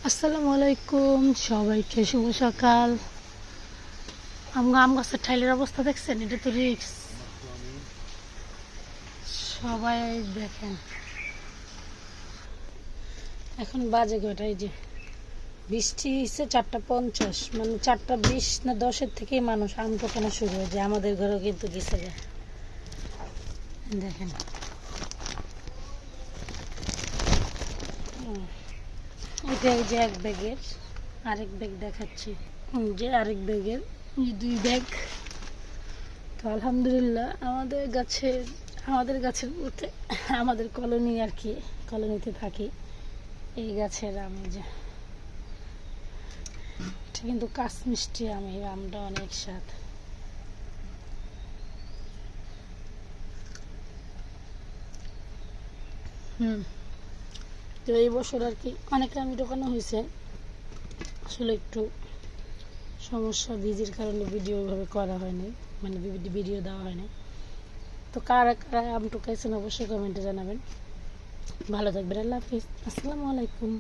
আসসালামু আলাইকুম সবাইকে শুভ সকাল। আম গাছের ঠাইলের অবস্থা দেখছেন, এটা তো রিক্স। সবাই দেখেন এখন বাজে কয়টা, এই যে বৃষ্টি হচ্ছে 4:50, মানে 4:20 না 10-এর থেকেই মানুষ আম টোকানো শুরু হয়ে যায়। আমাদের ঘরেও কিন্তু গেছে যায়, দেখেন। এটা এই যে এক ব্যাগের, আরেক ব্যাগ দেখাচ্ছি, যে আরেক ব্যাগের, দুই ব্যাগ। তো আলহামদুলিল্লাহ আমাদের গাছের বলতে আমাদের কলোনি আর কি, কলোনিতে থাকি। এই গাছের আম, যে এটা কিন্তু কাঁচ মিষ্টি আম, এই আমটা অনেক স্বাদ। তো এই বছর আর কি অনেক আম ঢোকানো হয়েছে, আসলে একটু সমস্যা, বিজির কারণে ভিডিও ওইভাবে করা হয়নি, মানে ভিডিও দেওয়া হয়নি। তো কারা কারা আম টোকাইছেন অবশ্যই কমেন্টে জানাবেন। ভালো থাকবেন, আল্লাহ হাফিজ, আসসালামু আলাইকুম।